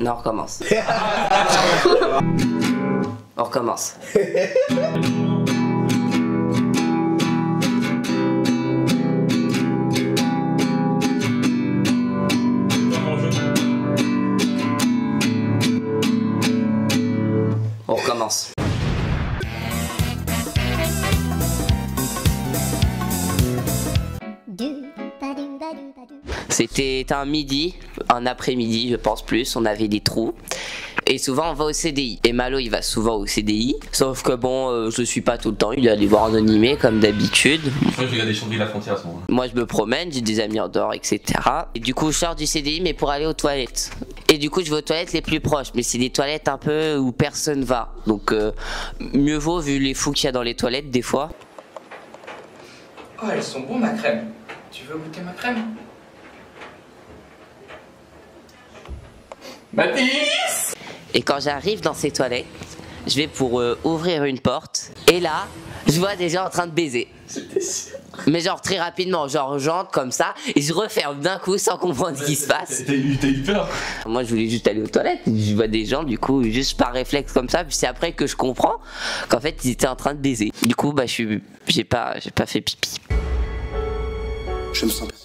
Non, on recommence. On recommence. On recommence. C'était un midi, un après-midi je pense plus, on avait des trous. Et souvent on va au CDI. Et Malo il va souvent au CDI. Sauf que bon, je suis pas tout le temps, il est allé voir un animé comme d'habitude. Moi je regardais Shangri-La Frontière à ce moment-là. Moi je me promène, j'ai des amis en dehors, etc. Et du coup je sors du CDI mais pour aller aux toilettes. Et du coup je vais aux toilettes les plus proches. Mais c'est des toilettes un peu où personne va. Donc mieux vaut vu les fous qu'il y a dans les toilettes des fois. Oh elles sont bonnes ma crème. Tu veux goûter ma crème? Mathis! Et quand j'arrive dans ces toilettes, je vais pour ouvrir une porte. Et là, je vois des gens en train de baiser. C'était sûr. Mais genre très rapidement, genre j'entre comme ça et je referme d'un coup sans comprendre ce qui se passe. T'as eu peur? Moi je voulais juste aller aux toilettes, je vois des gens du coup juste par réflexe comme ça, puis c'est après que je comprends qu'en fait ils étaient en train de baiser. Du coup bah j'ai pas fait pipi. Je me sens persécuté.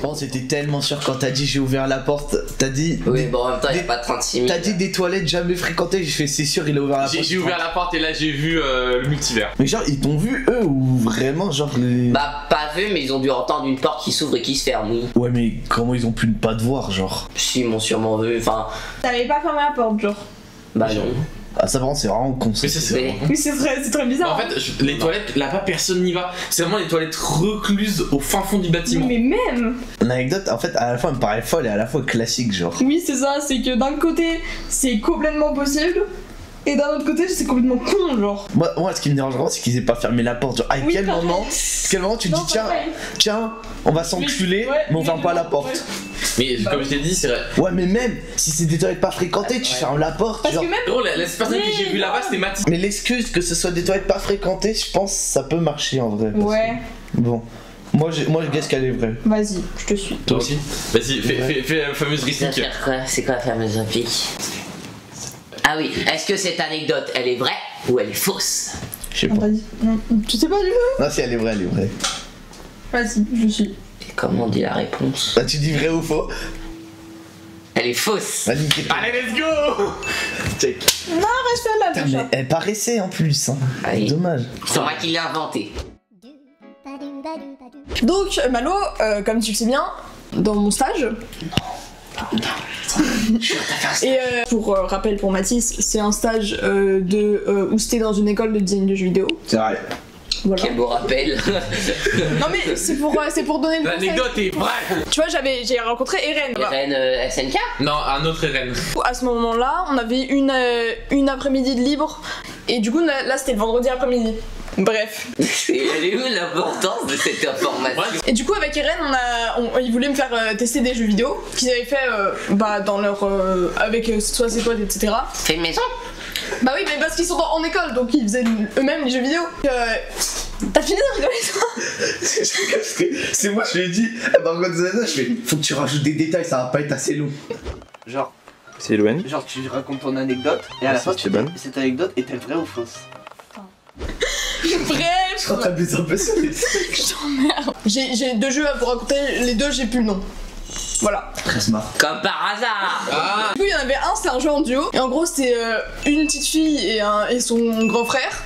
Bon, c'était tellement sûr quand t'as dit j'ai ouvert la porte, t'as dit... Oui bon en même temps il y a pas 36 000. T'as dit des toilettes jamais fréquentées, j'ai fait c'est sûr il a ouvert la porte. J'ai ouvert la porte et là j'ai vu le multivers. Mais genre ils t'ont vu eux ou vraiment genre les... Bah pas vu mais ils ont dû entendre une porte qui s'ouvre et qui se ferme, oui. Ouais mais comment ils ont pu ne pas te voir genre? Si ils m'ont sûrement vu, enfin... T'avais pas fermé la porte genre? Bah non. Ah ça vraiment c'est vraiment con. Mais c'est Oui c'est très bizarre. En fait, les toilettes, là-bas, personne n'y va. C'est vraiment les toilettes recluses au fin fond du bâtiment. Mais même. L'anecdote en fait à la fois elle me paraît folle et à la fois classique genre. Oui c'est ça, c'est que d'un côté c'est complètement possible et d'un autre côté c'est complètement con genre. Moi ce qui me dérange vraiment c'est qu'ils aient pas fermé la porte. Genre à Oui, quel pareil. moment tu te Non, dis pareil. tiens on va s'enculer Ouais, mais on ferme pas la exactement, porte. Mais comme je t'ai dit, c'est vrai. Ouais mais même si c'est des toilettes pas fréquentées tu fermes la porte Parce genre. que même. Gros, la personne que j'ai vue là-bas, c'était Mathis. Mais l'excuse que ce soit des toilettes pas fréquentées je pense ça peut marcher en vrai. parce Ouais. que- Bon. Moi je guesse qu'elle est vraie. Vas-y, je te suis. Toi aussi? Vas-y, fais la fameuse Ça réplique. faire quoi? C'est quoi la fameuse réplique? Ah oui, est-ce que cette anecdote elle est vraie ou elle est fausse? Je sais pas. Vas-y. Non, tu sais pas du tout? Non si elle est vraie elle est vraie. Vas-y, je suis. Et comment on dit la réponse? Bah tu dis vrai ou faux? Elle est fausse. Vas-y nickel. Allez, let's go! Check. Non, reste là Putain, déjà. mais elle paraissait en plus hein. Ah oui. Dommage. C'est moi qui l'ai inventé. Donc Malo, comme tu le sais bien, dans mon stage. Et pour rappel pour Mathis, c'est un stage où c'était dans une école de design de jeux vidéo. C'est vrai. Voilà. Quel beau rappel. Non mais c'est pour donner le contexte. L'anecdote est vraie! Tu vois, j'ai rencontré Eren. Eren SNK? Non, un autre Eren. À ce moment-là, on avait une après-midi de libre. Et du coup, là, c'était le vendredi après-midi. Bref. Elle est où l'importance de cette information? Et du coup, avec Eren, ils voulaient me faire tester des jeux vidéo qu'ils avaient fait dans leur. avec soit ses potes, etc. Fait maison? Bah oui, mais parce qu'ils sont en école, donc ils faisaient eux-mêmes les jeux vidéo. T'as fini de rigoler toi? C'est moi je lui ai dit, dans Godzilla, je fais faut que tu rajoutes des détails, ça va pas être assez long. Genre, C'est Eloane. genre tu racontes ton anecdote et à la fin tu dis cette anecdote est-elle vraie ou fausse? Bref. Je suis en train de les impressionner. Je t'emmerde. J'ai 2 jeux à vous raconter, les 2 j'ai plus le nom. Voilà. Très smart. Comme par hasard. Ah! Du coup, il y en avait un, c'était un jeu en duo. Et en gros, c'était une petite fille et son grand frère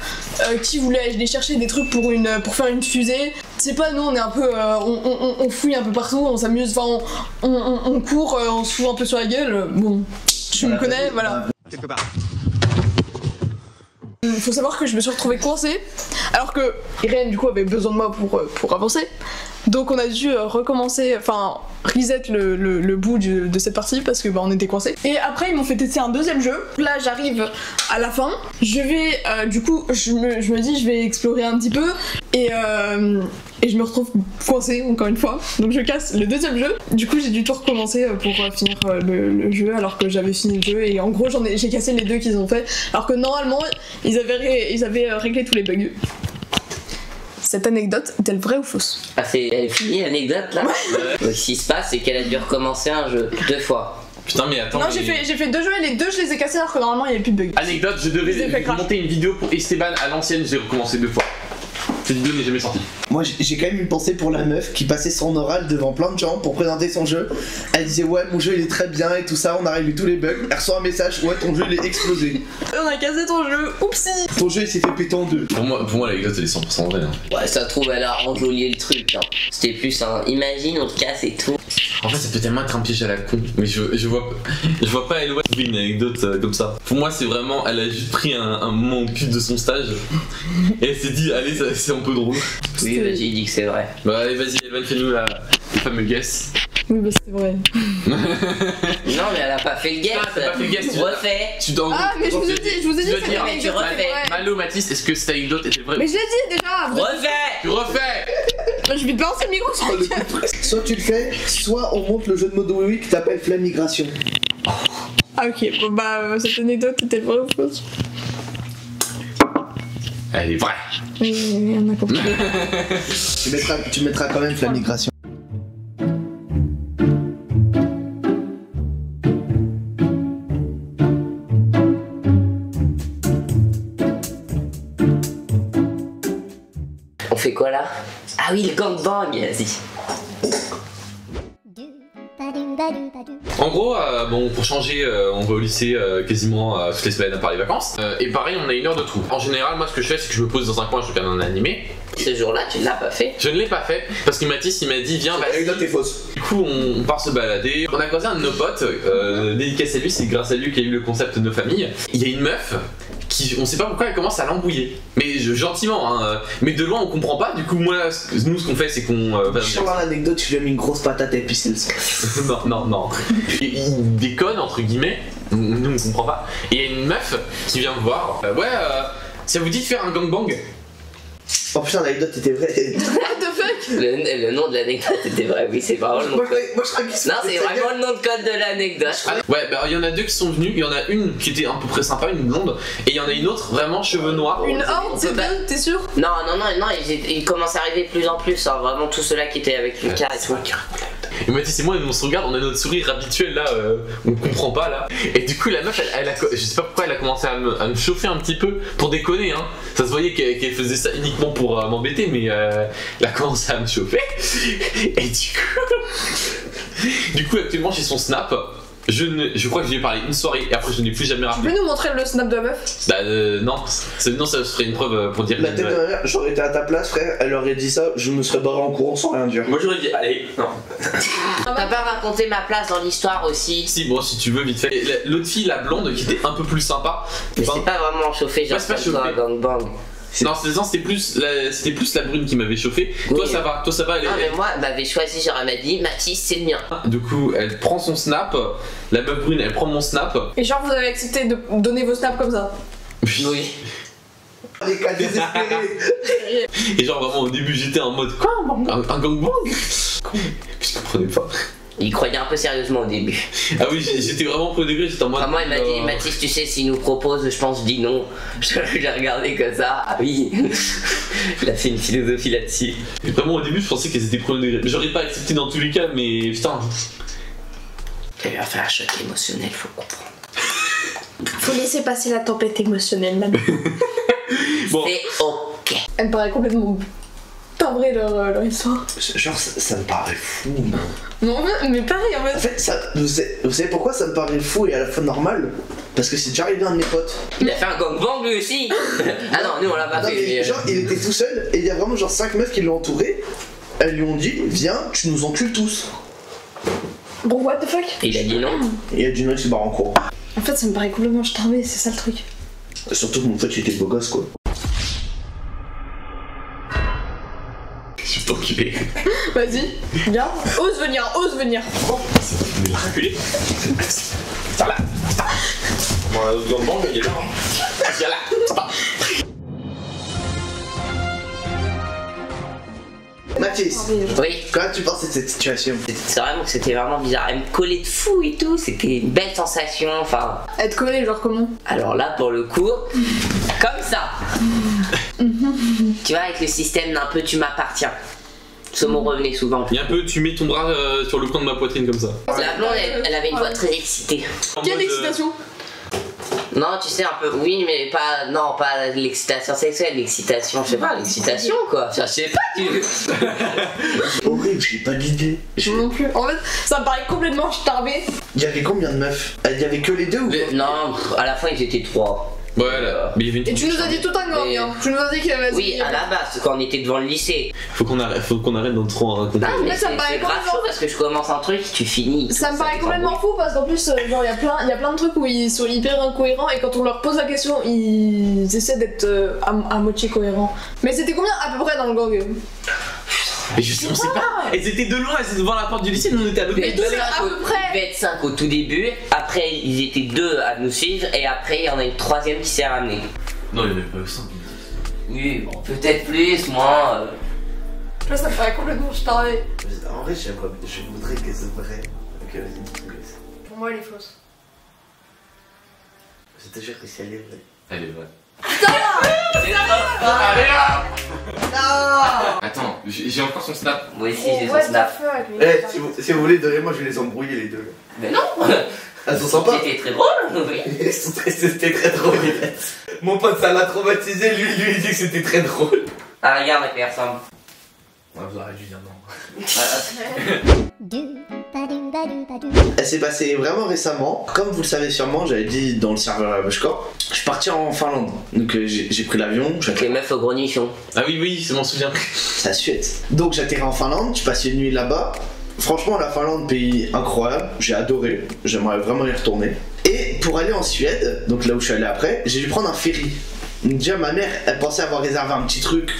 qui voulaient aller chercher des trucs pour faire une fusée. C'est pas, nous, on est un peu. On fouille un peu partout, on s'amuse, enfin, on court, on se fout un peu sur la gueule. Bon, tu me connais, voilà. Faut savoir que je me suis retrouvée coincée, alors que Irène, du coup, avait besoin de moi pour avancer. Donc on a dû recommencer, enfin reset le bout de cette partie parce que on était coincés. Et après ils m'ont fait tester un deuxième jeu. Là j'arrive à la fin. Je vais, du coup je me dis je vais explorer un petit peu et je me retrouve coincée encore une fois. Donc je casse le deuxième jeu. Du coup j'ai dû tout recommencer pour finir le jeu alors que j'avais fini le jeu. Et en gros j'ai cassé les 2 qu'ils ont fait alors que normalement ils avaient réglé tous les bugs. Cette anecdote est-elle vraie ou fausse? Ah, elle est finie l'anecdote là? Ce qui se passe, c'est qu'elle a dû recommencer un jeu 2 fois. Putain, mais attends. Non, mais... j'ai fait 2 jeux et les 2 je les ai cassés alors que normalement il y avait plus de bugs. Anecdote, je devais Je les ai fait crash. monter une vidéo pour Esteban à l'ancienne, j'ai recommencé 2 fois. Cette vidéo n'est jamais sortie. Moi j'ai quand même une pensée pour la meuf qui passait son oral devant plein de gens pour présenter son jeu. Elle disait ouais mon jeu il est très bien et tout ça, on a réglé tous les bugs. Elle reçoit un message, ouais ton jeu il est explosé. On a cassé ton jeu, oupsie. Ton jeu il s'est fait péter en 2. Pour moi l'anecdote elle est 100% vraie. Hein. Ouais, ça trouve, elle a enjolié le truc. Hein. C'était plus un. Imagine, on te casse et tout. En fait ça peut tellement être un piège à la con. Mais je vois pas Eloa trouver une anecdote comme ça. Pour moi c'est vraiment, elle a juste pris un moment au cul de son stage. Et elle s'est dit allez c'est un peu drôle. Oui, vas-y, dis que c'est vrai. Bah allez vas-y Evan, fais-nous le fameux guess. Oui, bah c'est vrai. Non, mais elle a pas fait le guess. Ah, t'as pas fait le guess, tu refais. Ah, mais je vous ai dit, tu dois c'est dire, vrai, tu refais. vrai. Malo, Mathis, est-ce que cette anecdote était vraie? Mais je l'ai dit déjà. Refais. Tu refais. Je vais te balancer le micro sur le gueule. Soit tu le fais, soit on monte le jeu de modo oui qui t'appelle Flamigration. Ah ok, bon bah cette anecdote était vraie ou fausse? Elle est vraie. Oui, on a compris. Tu mettras quand même Flamigration. On fait quoi là? Ah oui, le gangbang, vas-y. En gros, bon, pour changer, on va au lycée quasiment toutes les semaines par les vacances. Et pareil, on a 1 heure de trou. En général, moi, ce que je fais, c'est que je me pose dans un coin, je regarde un animé. Ce jour-là, tu ne l'as pas fait. Je ne l'ai pas fait parce que Mathis, il m'a dit, viens, vas-y. L'anecdote est fausse. Du coup, on part se balader. On a croisé un de nos potes, dédicace à lui, c'est grâce à lui qu'il y a eu le concept de nos familles. Il y a une meuf qui, on sait pas pourquoi, elle commence à l'embrouiller. Mais gentiment, hein. Mais de loin, on comprend pas. Du coup, moi, nous, ce qu'on fait, c'est qu'on. Sur l'anecdote, tu lui as mis une grosse patate et puis c'est le sang. non. Il déconne, entre guillemets. Nous, on comprend pas. Et il y a une meuf qui vient me voir. Ça vous dit de faire un gangbang? Oh putain, l'anecdote était vraie. What the fuck? Le nom de l'anecdote était vrai, oui, c'est vraiment le nom de code. Moi je crois qu'il Non, c'est vraiment le nom de code de l'anecdote. Ouais, bah il y en a 2 qui sont venus. Il y en a une qui était à peu près sympa, une blonde. Et il y en a une autre, vraiment cheveux noirs. Une horde, c'est bien, t'es sûr? Non, ils commencent à arriver de plus en plus, hein, vraiment tous ceux-là qui étaient avec Lucas et tout. Et Mathis et moi, on se regarde, on a notre sourire habituel là, on comprend pas là. Et du coup, la meuf, je sais pas pourquoi elle a commencé à me chauffer un petit peu pour déconner, hein. Ça se voyait qu'elle faisait ça uniquement pour m'embêter, mais elle a commencé à me chauffer. Et du coup, actuellement, j'ai son snap. Je crois que je lui ai parlé une soirée et après je n'ai plus jamais Tu rappelé. peux nous montrer le snap de la meuf? Bah non, ça serait une preuve pour dire. La tête de ma mère, j'aurais été à ta place, frère, elle aurait dit ça, je me serais barré en courant sans rien dire. Moi j'aurais dit, allez, non. T'as pas raconté ma place dans l'histoire aussi? Si, bon, si tu veux, vite fait. L'autre fille, la blonde, qui était un peu plus sympa. Mais c'est pas vraiment chauffé, genre Ouais, c'est pas comme ça, chauffé. gangbang. Non, c'était plus la brune qui m'avait chauffé. Oui. Toi ça va, elle Non, mais moi, elle m'avait choisi, genre, elle m'a dit, Mathis, c'est le mien. Du coup, elle prend son snap. La meuf brune, elle prend mon snap. Et genre, vous avez accepté de donner vos snaps comme ça? Oui. Les cas désespérés. Et genre, vraiment, au début, j'étais en mode quoi, un gangbang? Je comprenais pas. Il croyait un peu sérieusement au début. Ah oui, j'étais vraiment pro degré, j'étais en mode. Enfin, moi, il m'a dit, Mathis, tu sais, s'il nous propose, je pense, je dis non. Je l'ai regardé comme ça. Ah oui. Il a fait une philosophie là-dessus. Et vraiment, au début, je pensais qu'elles étaient pro degré. Mais j'aurais pas accepté dans tous les cas, mais putain. Il lui a fait un choc émotionnel, faut comprendre. Faut laisser passer la tempête émotionnelle, madame. Bon. C'est ok. Elle me paraît complètement timbrée leur histoire. Genre, ça me paraît fou. Non, mais pareil en En fait. fait, vous savez pourquoi ça me paraît fou et à la fois normal? Parce que c'est déjà arrivé à un de mes potes. Il a fait un gangbang lui aussi. Ah non, nous on l'a pas Non, fait. mais mais, genre, il était tout seul et il y a vraiment genre 5 meufs qui l'ont entouré. Elles lui ont dit, viens, tu nous encules tous. Bon, what the fuck? Il a dit non. Et il y a du mec qui se barre en courant. En fait, ça me paraît complètement starbé, c'est ça le truc. Surtout que mon pote il était beau gosse quoi. Je vais t'enculer. Vas-y, viens. Ose venir, ose venir. Mais la reculer. Ça là. Bon, le gangbang, il est là. Il est là. C'est pas. Mathis, Oui. comment tu penses de cette situation? C'est vraiment que c'était vraiment bizarre. Elle me collait de fou et tout. C'était une belle sensation. Enfin. Être collé, genre comment? Alors là, pour le coup, comme ça. Tu vois, avec le système d'un peu tu m'appartiens. Ce mot revenait souvent. Il y a un peu, tu mets ton bras sur le coin de ma poitrine comme ça. La blonde, elle avait une voix très excitée. En Quelle mode, excitation. Non, tu sais, un peu, oui, mais pas, non, pas l'excitation sexuelle, l'excitation, je sais pas, l'excitation quoi. Enfin, je sais pas, tu. Horrible, j'ai pas d'idée. Non plus. En fait, ça me paraît complètement starbé. Il y avait combien de meufs? Il y avait que les deux ou quoi? Non, à la fin ils étaient 3. Voilà, mais il y avait une Et tu nous as dit tout un gang, Mais- hein. Tu nous as dit qu'il y avait. Oui, à la base, quand on était devant le lycée. faut qu'on arrête d'en trop en raconter. Non, mais ça me paraît c'est grave complètement- chaud parce que je commence un truc, tu finis. Ça me paraît complètement fou parce qu'en plus, genre, il y a plein de trucs où ils sont hyper incohérents et quand on leur pose la question, ils essaient d'être à moitié cohérents. Mais c'était combien à peu près dans le gang? Mais je sais, on sait pas. Elles étaient de loin, elles étaient devant la porte du lycée, nous on était à l'autre Mais bout de l'allée. à peu près. Il devait être 5 au tout début, après ils étaient 2 à nous suivre et après il y en a une troisième qui s'est ramenée. Non, il y en avait pas 5. Oui, bon, peut-être plus, moins. Là, ça me paraît complètement starbé. En vrai, je voudrais qu'elle soit vraie. Ok, vas-y. Pour moi, elle est fausse. Je te jure que si elle est vraie. Elle est vraie. Allez là. Attends, j'ai encore son snap. Moi aussi j'ai son snap. Eh, si vous voulez, donnez-moi, je vais les embrouiller les deux. Mais non. Elles sont sympas. C'était très drôle, oui. C'était très drôle, les bêtes. Mon pote, ça l'a traumatisé, lui il dit que c'était très drôle. Ah regarde à quoi il ressemble. Ouais, vous aurez dû dire non. Ah, Elle s'est passée vraiment récemment. Comme vous le savez sûrement, j'avais dit dans le serveur à Bushcore, je suis parti en Finlande. Donc j'ai pris l'avion, les meufs au gros nichon. Ah oui, oui, je m'en souviens. c'est à Suède. Donc j'atterris en Finlande, je passe une nuit là-bas. Franchement, la Finlande, pays incroyable, j'ai adoré, j'aimerais vraiment y retourner. Et pour aller en Suède, donc là où je suis allé après, j'ai dû prendre un ferry. Donc déjà ma mère, elle pensait avoir réservé un petit truc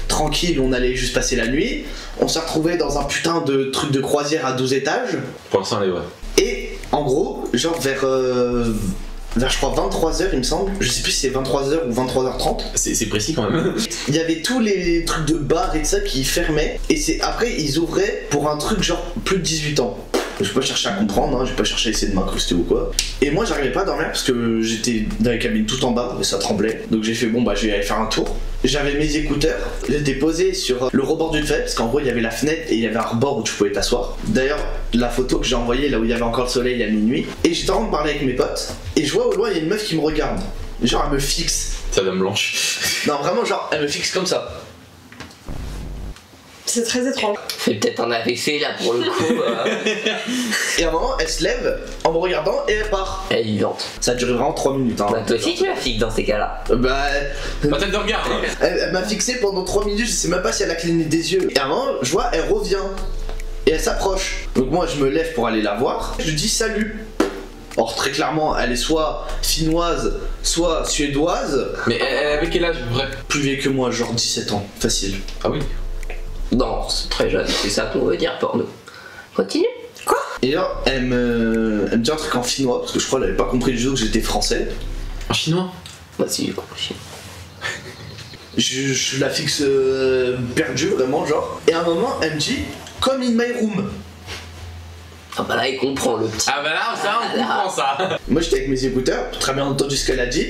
tranquille, on allait juste passer la nuit. On s'est retrouvé dans un putain de truc de croisière à 12 étages. Pour l'instant, elle est vraie. Et en gros, genre vers je crois 23h il me semble, je sais plus si c'est 23h ou 23h30. C'est précis quand même. Il y avait tous les trucs de bar et de ça qui fermaient. Et c'est après ils ouvraient pour un truc genre plus de 18 ans. Je vais pas chercher à comprendre, hein, j'ai pas cherché à essayer de m'incruster ou quoi. Et moi j'arrivais pas à dormir parce que j'étais dans la cabine tout en bas et ça tremblait. Donc j'ai fait bon bah je vais aller faire un tour. J'avais mes écouteurs, j'étais posé sur le rebord d'une fenêtre parce qu'en gros il y avait la fenêtre et il y avait un rebord où tu pouvais t'asseoir. D'ailleurs la photo que j'ai envoyée là où il y avait encore le soleil à minuit. Et j'étais en train de parler avec mes potes et je vois au loin il y a une meuf qui me regarde. Genre elle me fixe. Ça dame blanche. Non vraiment genre elle me fixe comme ça. C'est très étrange. C'est peut-être un AVC là pour le coup. Et à un moment elle se lève en me regardant et elle part. Elle est vivante. Ça a duré vraiment 3 minutes hein. Bah toi aussi tu la fixes dans ces cas-là. Bah Pas tête de regard. Hein. elle m'a fixé pendant 3 minutes, je sais même pas si elle a cligné des yeux. Et à un moment, je vois, elle revient. Et elle s'approche. Donc moi, je me lève pour aller la voir. Je lui dis salut. Or, très clairement, elle est soit finnoise, soit suédoise. Mais elle avait quel âge, vrai? Plus vieille que moi, genre 17 ans. Facile. Ah oui. Non, c'est très jeune, c'est ça qu'on veut dire pour nous. Continue. Et là, elle me dit un truc en finnois, parce que je crois qu'elle avait pas compris du tout que j'étais français. En chinois? Moi si j'ai compris. Je la fixe perdue, vraiment, genre. Et à un moment, elle me dit come in my room. Ah bah là il comprend le petit. Ah bah là, ça, on comprend ça. Moi, j'étais avec mes écouteurs, très bien entendu ce qu'elle a dit.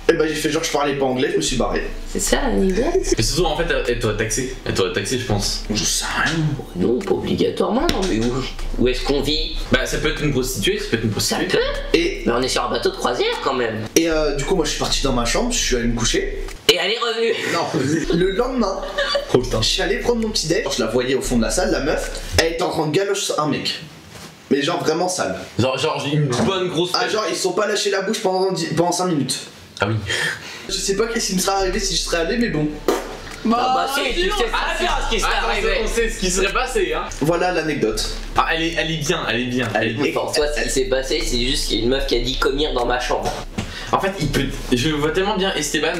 Et bah, j'ai fait genre, je parlais pas anglais, je me suis barré. C'est ça l'anecdote? Mais surtout, en fait, elle t'aurait taxé. Elle t'aurait taxé, je pense. Je sais rien. Non, pas obligatoirement, non mais où est-ce qu'on vit? Bah, ça peut être une prostituée, ça peut être une Ça prostituée. peut. Et, Mais on est sur un bateau de croisière quand même. du coup, moi, je suis parti dans ma chambre, je suis allé me coucher. Et elle est revenue. Non, le lendemain, Oh putain. je suis allé prendre mon petit déj. Je la voyais au fond de la salle, la meuf. Elle était en train de galoche un mec. Mais genre vraiment sale. Genre, j'ai une bonne grosse. Ah, genre, ils se sont pas lâchés la bouche pendant 5 minutes. Ah oui. Je sais pas qu'est-ce qui me serait arrivé si je serais allé, mais bon. Ah bah si, tu sais Ah, très bien ce qui serait Ah, arrivé. on sait ce qui serait passé, hein. Voilà l'anecdote. Ah, elle est bien, elle est bien. Elle est- Pour toi, ce qui s'est passé, c'est juste qu'il y a une meuf qui a dit comire dans ma chambre. En fait, je vois tellement bien Esteban,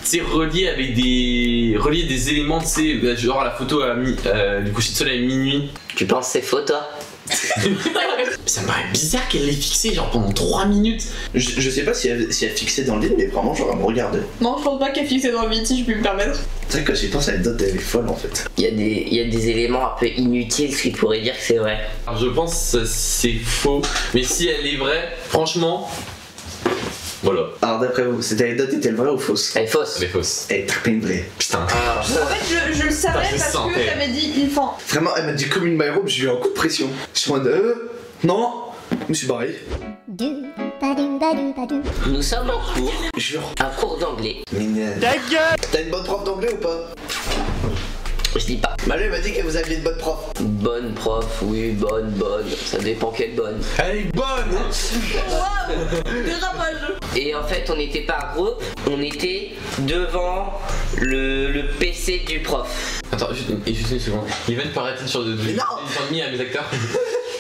tu sais, relié des éléments, tu sais, genre la photo du coucher de soleil à minuit. Tu penses c'est faux toi? Ça me paraît bizarre qu'elle l'ait fixé genre pendant 3 minutes. Je sais pas si elle fixait dans le lit, mais vraiment, genre, elle me regardait. Non, je pense pas qu'elle fixait dans le lit, si je puis me permettre. C'est vrai que j'ai pensé à l'anecdote, elle est folle en fait. Il y a des éléments un peu inutiles qui pourraient dire que c'est vrai. Alors je pense que c'est faux, mais si elle est vraie, franchement, Voilà. Alors d'après vous, cette anecdote est-elle vraie ou fausse? Elle est fausse. Elle est fausse. Elle est très bien vraie. Putain. En fait, je le savais Putain, je parce sens, que t'avais dit une fois. Vraiment, elle m'a dit comme une myrobe, j'ai eu un coup de pression. Je suis en mode non, je me suis barré. Nous sommes en cours, Jure. un cours d'anglais. Ta gueule. T'as une bonne prof d'anglais ou pas? Je dis pas. Malu m'a dit que vous aviez une bonne prof. Bonne prof, oui, bonne. Ça dépend quelle bonne. Elle est bonne. Waouh, dérapage. Et en fait, on n'était pas un groupe, on était devant le PC du prof. Attends, juste une seconde. Ils viennent paraître sur de Mais non. ils sont mis à mes acteurs.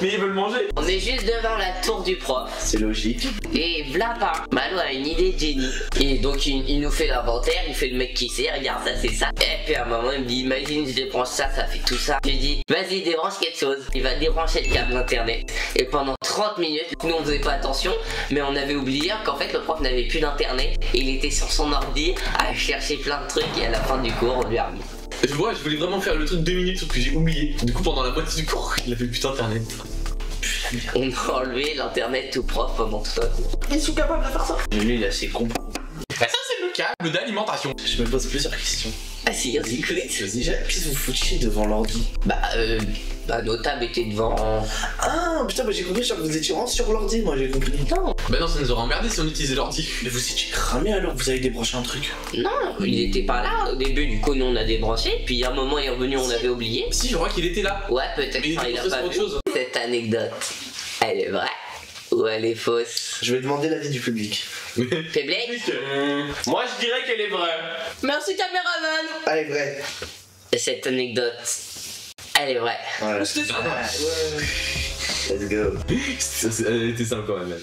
Mais ils veulent manger. On est juste devant la tour du prof. C'est logique. Et v'là par Malo a une idée de génie. Et donc il nous fait l'inventaire, il fait le mec qui sait, regarde ça c'est ça. Et puis à un moment il me dit imagine je débranche ça, ça fait tout ça. Je lui dis vas-y débranche quelque chose. Il va débrancher le câble internet. Et pendant 30 minutes, nous on faisait pas attention, mais on avait oublié qu'en fait le prof n'avait plus d'internet. Et il était sur son ordi à chercher plein de trucs et à la fin du cours on lui a remis. Je voulais vraiment faire le truc 2 minutes sauf que j'ai oublié. Du coup pendant la moitié du cours, il avait plus d'internet. On a enlevé l'internet tout prof pendant tout ça. Ils sont capables de faire ça. Lui il est assez con. Bah ça c'est le câble d'alimentation. Je me pose plusieurs questions. Ah si, vas-y, écoute. Déjà, qu'est-ce que vous foutiez devant l'ordi? Bah nos tables étaient devant. Ah putain, bah j'ai compris, genre vous étiez vraiment sur l'ordi, moi j'ai compris. Non, Bah non ça nous aurait emmerdé si on utilisait l'ordi. Mais vous étiez cramé alors, vous avez débranché un truc. non, il était pas là au début, du coup nous on a débranché, puis il y a un moment il est revenu, on avait oublié. Si je crois qu'il était là. Ouais, peut-être Mais il enfin, il était a concentré pas sur vu. autre chose. Cette anecdote, elle est vraie ou elle est fausse? Je vais demander l'avis du public. Public? Moi je dirais qu'elle est vraie. Merci caméraman. Allez, vrai. Cette anecdote, elle est vraie. Voilà. J'étais sûr. Let's go. Elle était simple quand même.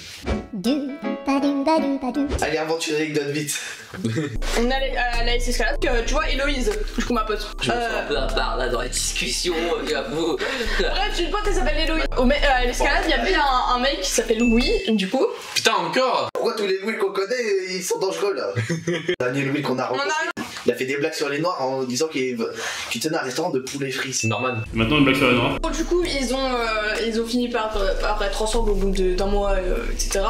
Allez, invente une anecdote vite. On allait à la escalade. Tu vois Héloïse, du coup ma pote. Un peu à part là dans la discussion, j'avoue. Bref, une pote elle s'appelle Héloïse. À l'escalade, il y avait un mec qui s'appelle Louis, du coup. Putain encore. Pourquoi tous les Louis qu'on connaît, ils sont dangereux là? Le dernier Louis qu'on a rencontré, il a fait des blagues sur les noirs en disant qu'il tenait un restaurant de poulet frit. C'est normal. Maintenant une blague sur les noirs. Du coup, ils ont fini par être ensemble au bout d'un mois, etc.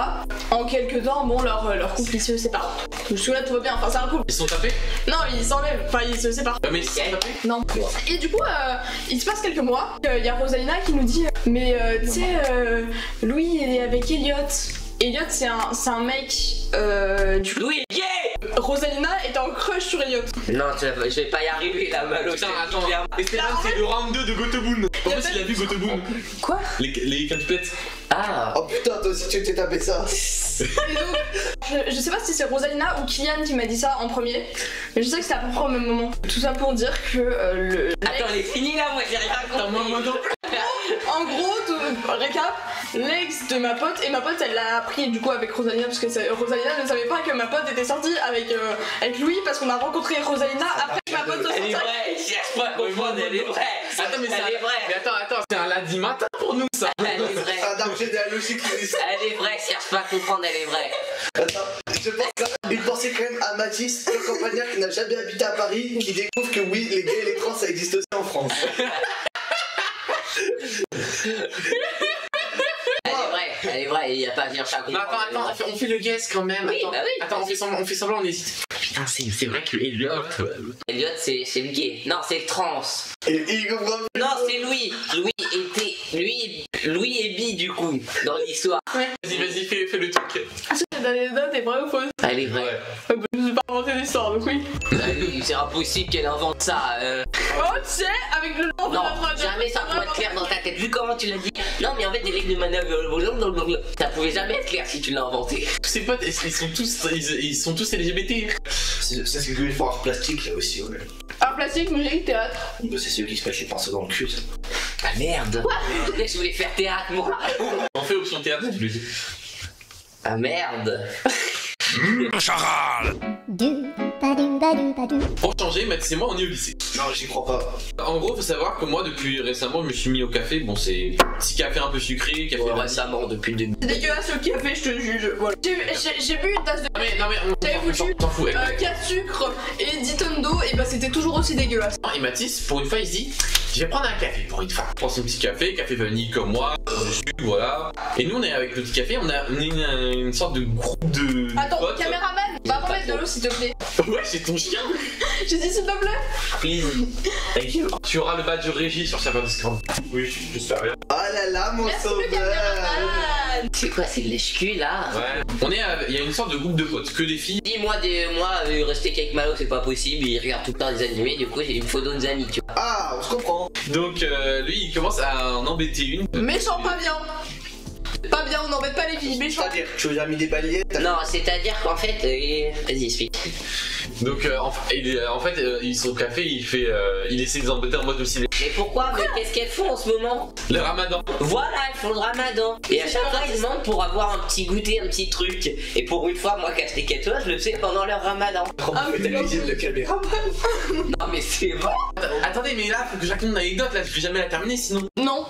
En quelques temps, bon, leur couple il se sépare. Jusque-là, tout va bien. Enfin, c'est un couple. Ils sont tapés. Non, ils s'enlèvent. Enfin, ils se séparent. Mais ils sont tapés. Non. Et du coup, il se passe quelques mois. Il y a Rosalina qui nous dit mais tu sais, Louis il est avec Elliot. Elliot c'est un mec du coup. Louis, yeah! Rosalina est en crush sur Elliot. Non, je vais pas y arriver là, Malo. Putain attends. Esteban c'est le round 2 de Gotoboon. En plus il a vu Gotoboon. Quoi? Les quintuplettes. Ah! Oh putain, toi aussi tu t'es tapé ça. Et donc, je sais pas si c'est Rosalina ou Kylian qui m'a dit ça en premier, mais je sais que c'était à peu près au même moment. Tout ça pour dire que Attends, elle est finie là, moi j'ai rien compris. en gros, récap, l'ex de ma pote, et ma pote elle l'a appris du coup avec Rosalina, parce que Rosalina ne savait pas que ma pote était sortie avec Louis, parce qu'on a rencontré Rosalina après que ma pote soit Elle est sortie. vraie, cherche pas à comprendre, elle est vraie. Attends mais Elle est vraie. Mais attends, c'est un lundi matin pour nous ça. Elle est vraie. Un arbre généalogique qui dit ça. Elle est vraie, cherche pas à comprendre, elle est vraie. Attends, je pense quand même, une pensée quand même à Mathis, le campagnard qui n'a jamais habité à Paris, qui découvre que oui, les gays et les trans ça existe aussi en France. Elle est vraie, il y a pas à chercher à comprendre. Attends, on fait le guess quand même. Oui, Attends, bah oui. attends, on fait semblant, on hésite. Putain, c'est vrai que Elliot. Elliot, c'est le gay. Non, c'est le trans. Et il comprend plus. Non, c'est Louis. Louis est bi du coup, dans l'histoire. Vas-y, fais le truc. Cette anecdote est vraie ou fausse? Elle est vraie. Je me suis pas inventé l'histoire, donc oui. C'est impossible qu'elle invente ça. Oh, tu sais, avec le nom de Non, notre jamais ça pourrait être clair dans ta tête. Vu comment tu l'as dit. Non, mais en fait, des règles de manœuvre, ça pouvait jamais être clair si tu l'as inventé. Tous ses potes, ils sont tous LGBT. C'est ce que il faut avoir plastique là aussi, ouais. Art plastique, musique, théâtre. Bah, c'est ceux qui se mettent les pinceaux dans le cul, ça. Ah merde. Je voulais faire théâtre, moi. On fait option théâtre, tu le dis. Ah merde. Pour changer, Mathis et moi, on est au lycée. Non, j'y crois pas. En gros, faut savoir que moi, depuis récemment, je me suis mis au café. Bon, c'est petit café un peu sucré, café Ouais, vanille. récemment, depuis le début. C'est dégueulasse le café, je te juge. Voilà. J'ai bu une tasse de Non mais J'avais foutu on s'en fout. 4 sucres et 10 tonnes d'eau, et bah c'était toujours aussi dégueulasse. Et Mathis, pour une fois, il se dit, je vais prendre un café pour une fois. Il prend son petit café vanille comme moi. voilà. Et nous on est avec le petit café, on a une sorte de groupe de Attends, potes. caméraman, va remettre de l'eau s'il te plaît. Ouais, c'est ton chien. J'ai dit s'il te plaît. Please. Thank you. Tu auras le badge régie sur serveur Discord. Oui, j'espère bien. Oh là là, mon Merci le sauveur. caméraman. C'est quoi, c'est de lèche-cul là? Ouais. Il y a une sorte de groupe de potes, que des filles. Dis-moi, rester qu'avec Malo, c'est pas possible. Il regarde tout le temps des animés, du coup, il me faut d'autres amis, tu vois. Ah, on se comprend. Donc lui il commence à en embêter une. Méchant, pas bien. Pas bien, on n'embête pas les filles, méchant. C'est-à-dire, tu as mis des balais. Non, c'est-à-dire qu'en fait, vas-y, explique. Donc en fait il se au café, il essaie de les embêter en mode aussi. Mais pourquoi? Mais qu'est-ce qu'elles font en ce moment? Le ramadan. Voilà, elles font le ramadan. Et à chaque fois, ils demandent pour avoir un petit goûter, un petit truc. Et pour une fois, moi, quand j'étais qu'à toi, je le fais pendant leur ramadan. Ah, mais non. le caméraman. Non, mais c'est vrai. Attendez, mais là faut que je raconte une anecdote, là je vais jamais la terminer sinon. Non.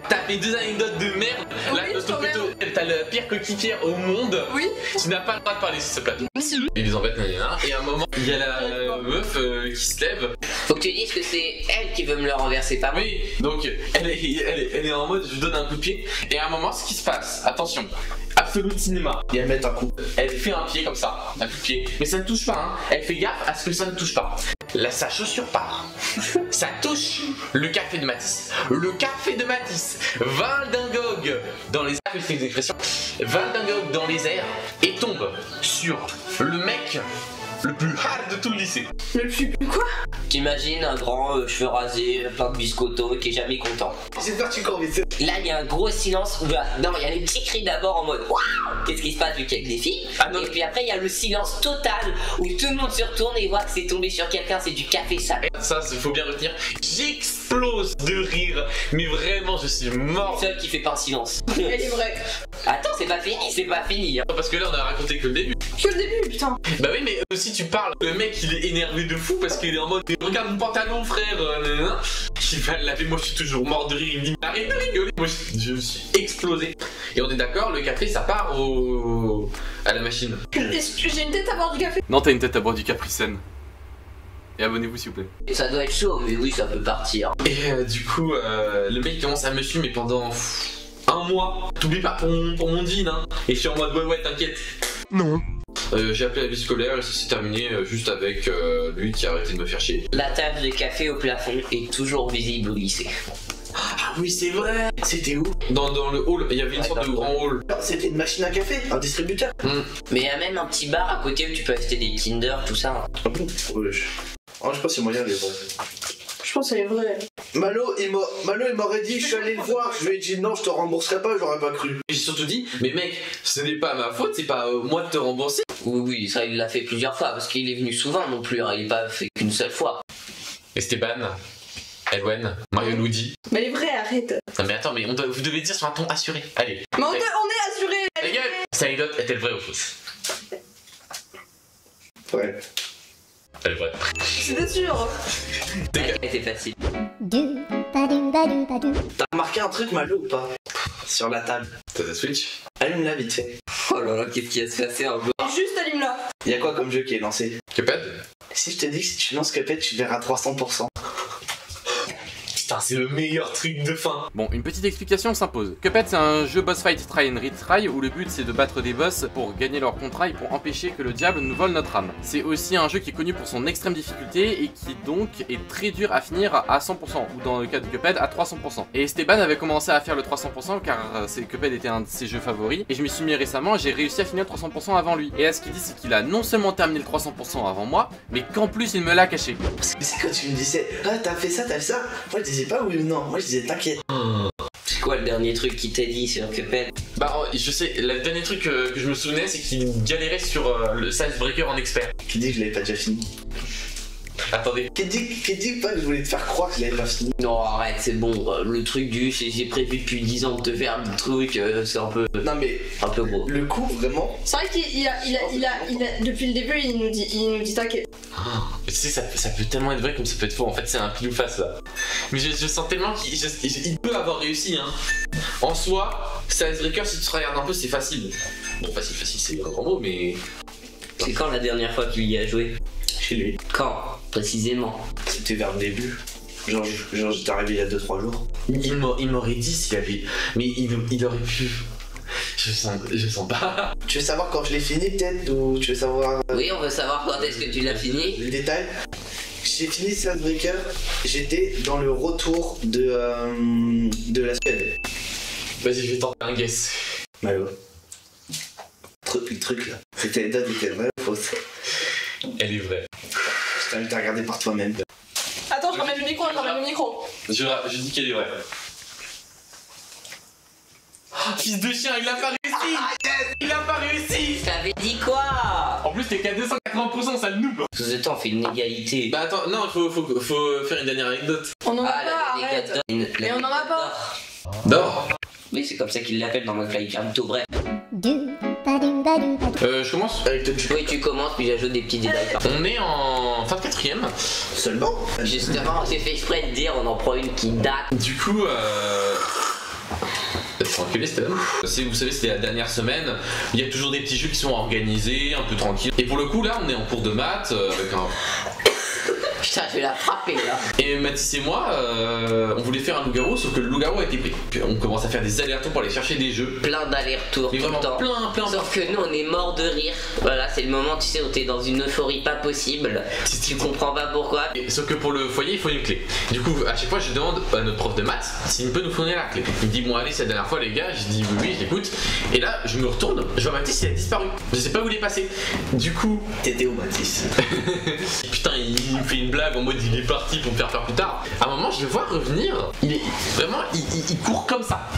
T'as fait 2 anecdotes de merde. Oui, Là, je t'emmerde. t'as la pire coquitière au monde. Oui. Tu n'as pas le droit de parler sur ce plateau. Il les embête, nanana. Et à un moment, il y a la meuf qui se lève. Faut que tu dises que c'est elle qui veut me le renverser, pas moi. Oui, donc elle est en mode je lui donne un coup de pied. Et à un moment, ce qui se passe, attention, Absolute Cinéma. Il va mettre un coup. Elle fait un pied comme ça, un coup de pied. Mais ça ne touche pas, hein. Elle fait gaffe à ce que ça ne touche pas. Là, sa chaussure part. Ça touche le café de Matisse. Le café de Matisse. Valdingogue dans les expressions. Valdingogue dans les airs et tombe sur le mec le plus hard de tout le lycée. Le plus quoi? T'imagines un grand cheveux rasés, plein de biscottos, qui est jamais content. C'est parti quand vite. Là, il y a un gros silence. Non, il y a les petits cris d'abord en mode waouh, qu'est-ce qui se passe vu qu'il y a que des filles. Ah non. Et puis après, il y a le silence total où tout le monde se retourne et voit que c'est tombé sur quelqu'un, c'est du café sale. Ça, il faut bien retenir. J'explose de rire, mais vraiment, je suis mort. Seul qui fait pas un silence. Elle est vraie. Attends, c'est pas fini. Hein. Parce que là, on a raconté que le début. Que le début, putain. Bah oui, mais aussi tu parles, le mec il est énervé de fou parce qu'il est en mode regarde mon pantalon, frère. Il va laver, moi je suis toujours mort de rire. Il me dit arrête de rigoler. Moi je suis explosé. Et on est d'accord, le café ça part à la machine. Est-ce que j'ai une tête à boire du café? Non, t'as une tête à boire du Capri-Sun. Et abonnez-vous s'il vous plaît. Ça doit être chaud, mais oui, ça peut partir. Et du coup, le mec commence à me suivre, mais pendant un mois. T'oublies pas pour mon jean, hein. Et je suis en mode ouais, t'inquiète. Non. J'ai appelé la vie scolaire et ça s'est terminé juste avec lui qui a arrêté de me faire chier. La table de café au plafond est toujours visible au lycée. Ah oui, c'est vrai. C'était où? Dans le hall, il y avait une sorte de grand hall. C'était une machine à café, un distributeur. Mais il y a même un petit bar à côté où tu peux acheter des Kinder, tout ça. Ah bon? Ouais. Oh, je sais pas si moyen les vendre. Je pense qu'elle est vraie. Malo, il m'aurait dit, je suis allé le voir. Je lui ai dit non, je te rembourserai pas, j'aurais pas cru. J'ai surtout dit, mais mec, ce n'est pas ma faute, c'est pas moi de te rembourser. Oui, ça il l'a fait plusieurs fois parce qu'il est venu souvent non plus, hein. Il est pas fait qu'une seule fois. Esteban, Elwen, Mario Ludi. Mais elle est vraie, arrête. Non mais attends, mais vous devez dire sur un ton assuré. Allez. Mais on est assuré. Les gars, cette anecdote est-elle vraie ou fausse? Ouais. Elle est vraie. C'était sûr. C'était facile. T'as remarqué un truc, Malo, ou pas? Sur la table. T'as ta Switch? Allume-la vite fait. Oh là là, qu'est-ce qui va se passer un peu? Juste allume-la. Il y a quoi comme jeu qui est lancé? Cuphead? Si je te dis que si tu lances Cuphead, tu verras 300%. Putain, c'est le meilleur truc de fin. Bon, une petite explication s'impose. Cuphead, c'est un jeu boss fight try and retry où le but c'est de battre des boss pour gagner leur contrat et pour empêcher que le diable nous vole notre âme. C'est aussi un jeu qui est connu pour son extrême difficulté et qui donc est très dur à finir à 100%, ou dans le cas de Cuphead à 300%. Et Esteban avait commencé à faire le 300% car Cuphead était un de ses jeux favoris, et je m'y suis mis récemment et j'ai réussi à finir le 300% avant lui. Et là, ce qu'il dit, c'est qu'il a non seulement terminé le 300% avant moi, mais qu'en plus il me l'a caché. Parce que c'est quand tu me disais, ah t'as fait ça, moi je disais pas oui ou non, moi je disais t'inquiète. C'est quoi le dernier truc qu'il t'a dit sur Cuphead? Bah, je sais, le dernier truc que je me souvenais, c'est qu'il galérait sur le Size Breaker en expert. Qui dit que je l'avais pas déjà fini? Attendez. Qui dit pas que je voulais te faire croire que je l'avais pas fini? Non, arrête, c'est bon. Le truc du j'ai prévu depuis 10 ans de te faire le truc, c'est un peu Non mais, gros. le coup vraiment. C'est vrai qu'il a depuis le début il nous dit t'inquiète. Tu sais, ça peut tellement être vrai comme ça peut être faux. En fait, c'est un pile ou face là. Mais je sens tellement qu'il peut avoir réussi. Hein. En soi, Size Breaker, si tu te regardes un peu, c'est facile. Bon, facile, c'est un grand mot, mais. C'est quand la dernière fois qu'il y a joué? Chez lui. Quand? Précisément. C'était vers le début. Genre j'étais arrivé il y a 2-3 jours. Il m'aurait dit s'il avait. Mais il aurait pu. Je sens pas. Tu veux savoir quand je l'ai fini peut-être ou tu veux savoir Oui, on veut savoir quand est-ce que tu l'as fini. le détail? J'ai fini Sunbreaker, j'étais dans le retour de la Suède. Vas-y, je vais tenter un guess. Malo. Le truc là. C'était date était vraie ou fausse? Elle est vraie. Je t'invite à regarder par toi-même. Attends, je ramène le micro, Je dis qu'elle est vraie. Fils de chien, il a pas réussi! Il a pas réussi! T'avais dit quoi? En plus, t'es qu'à 280%, ça le noob! Sous le temps, on fait une égalité. Bah attends, non, faut faire une dernière anecdote. On en a Ah, pas, la arrête. anecdote Et on en a pas. D'or. Oui, c'est comme ça qu'ils l'appellent dans McFly Carlito. Bref. Je commence avec le Oui, tu commences, puis j'ajoute des petits détails. On est en fin de 4ème. Seulement? Justement, j'ai fait exprès de dire, on en prend une qui date. Du coup, tranquille, vous savez, c'était la dernière semaine. Il y a toujours des petits jeux qui sont organisés, un peu tranquilles. Et pour le coup, là, on est en cours de maths avec un. Putain, je vais la frapper là. Et Mathis et moi, on voulait faire un loup-garou, sauf que le loup-garou a été pris. Puis on commence à faire des allers-retours pour aller chercher des jeux. Plein d'allers-retours tout Mais le vraiment temps. plein. Sauf que nous, on est mort de rire. Voilà, c'est le moment, tu sais, où t'es dans une euphorie pas possible. Tu comprends pas pourquoi. Et sauf que pour le foyer, il faut une clé. Du coup, à chaque fois, je demande à notre prof de maths s'il peut nous fournir la clé. Il me dit, bon, allez, c'est la dernière fois, les gars. Je dis, oui, j'écoute. Et là, je me retourne, je vois Mathis, il a disparu. Je sais pas où il est passé. Du coup, T'étais où Mathis? putain, il me fait une blague en mode il est parti pour me faire peur plus tard. À un moment, je le vois revenir. Il est vraiment, il court comme ça.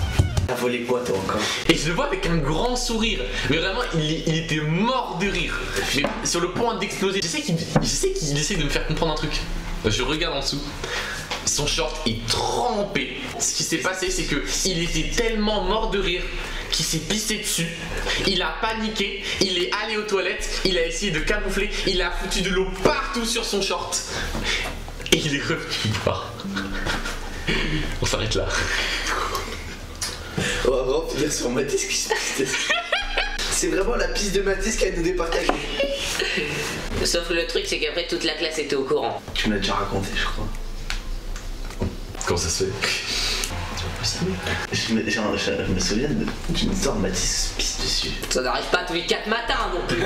T'as volé quoi toi encore? Et je le vois avec un grand sourire. Mais vraiment, il était mort de rire. Mais sur le point d'exploser. Je sais qu'il essaie de me faire comprendre un truc. Je regarde en dessous. Son short est trempé. Ce qui s'est passé, c'est que il était tellement mort de rire qu'il s'est pissé dessus. Il a paniqué. Il est allé aux toilettes. Il a essayé de camoufler. Il a foutu de l'eau partout sur son short. Et il est revenu voir. On s'arrête là. On va vraiment finir sur Mathis qui se passe. C'est vraiment la piste de Mathis qui a nous départagé. Sauf que le truc, c'est qu'après, toute la classe était au courant. Tu me l'as déjà raconté, je crois. Comment ça se fait? Je me souviens d'une histoire, Mathis se pisse dessus. Ça n'arrive pas tous les 4 matins non plus.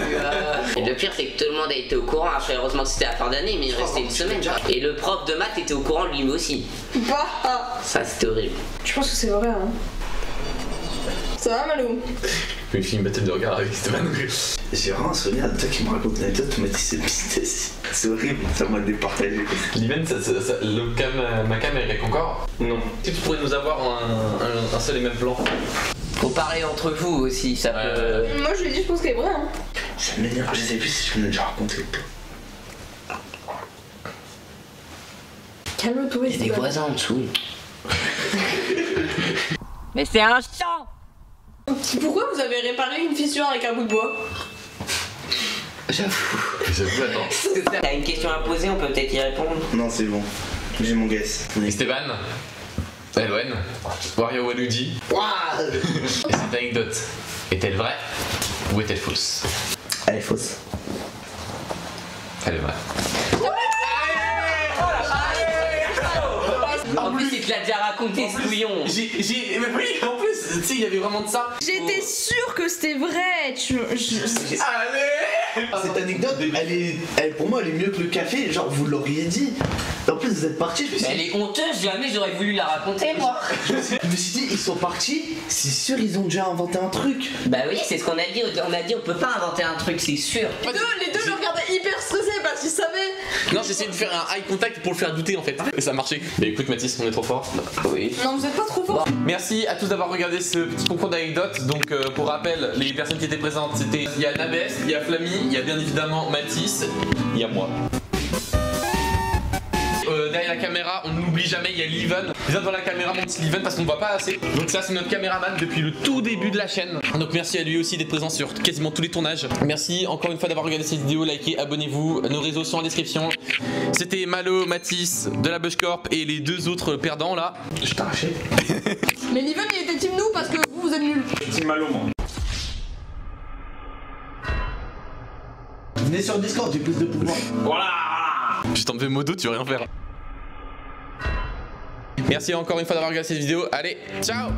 Et le pire, c'est que tout le monde a été au courant. Après, heureusement que c'était la fin d'année, mais il restait une semaine. Et le prof de maths était au courant lui aussi. Bah. Ça, c'était horrible. Je pense que c'est vrai, hein. Ça va, Malou? Il fait une bataille de regard avec Stéphane. J'ai vraiment un souvenir de toi qui me raconte une anecdote où Mathis se pisse dessus. C'est horrible, ça m'a départagé. Liven, ma cam elle règle encore? Non. Si tu pourrais nous avoir un seul et même plan. Faut parler entre vous aussi, ça peut. Moi, je lui ai dit, je pense qu'elle est vraie, hein. Ça m'énerve, je sais plus si je me l'ai déjà raconté ou pas. Calme-toi, Il y a des voisins en dessous. Mais c'est un champ! Pourquoi vous avez réparé une fissure avec un bout de bois? J'avoue. Attends. T'as une question à poser, on peut peut-être y répondre. Non, c'est bon. J'ai mon guess. Esteban, Elwen, Wario Waluigi. Et cette anecdote, est-elle vraie ou est-elle fausse? Elle est fausse. Elle est vraie. En plus, il te l'a déjà raconté, ce couillon. Mais oui, en plus, tu sais, il y avait vraiment de ça. J'étais sûre que c'était vrai. Allez! Cette anecdote, elle, pour moi, elle est mieux que le café. Genre, vous l'auriez dit. En plus, vous êtes partis. Je me suis Elle est honteuse, jamais j'aurais voulu la raconter, moi. Je me suis dit, ils sont partis. C'est sûr, ils ont déjà inventé un truc. Bah oui, c'est ce qu'on a dit. On a dit, on peut pas inventer un truc, c'est sûr. Les deux le regardaient hyper stressés parce qu'ils savaient. Non, j'ai essayé de faire un eye contact pour le faire douter en fait. Et ça a marché. Mais écoute, Mathis, on est trop fort. Oui. Non, vous êtes pas trop fort. Merci à tous d'avoir regardé ce petit concours d'anecdotes. Donc, pour rappel, les personnes qui étaient présentes, c'était. Il y a Nabes, il y a Flammy, il y a bien évidemment Mathis, il y a moi. Derrière la caméra, on n'oublie jamais, il y a Liven. Viens dans la caméra, mon petit Liven, parce qu'on ne voit pas assez. Donc ça, c'est notre caméraman depuis le tout début de la chaîne. Donc merci à lui aussi d'être présent sur quasiment tous les tournages. Merci encore une fois d'avoir regardé cette vidéo, likez, abonnez-vous. Nos réseaux sont en description. C'était Malo, Mathis, de la Bush Corp et les deux autres perdants là. Je t'ai arraché. Mais Liven, il était team nous parce que vous êtes nuls. Team Malo, moi. Venez sur Discord, j'ai plus de pouvoir. Voilà. Tu t'en fais modo, tu vas rien faire. Merci encore une fois d'avoir regardé cette vidéo. Allez, ciao!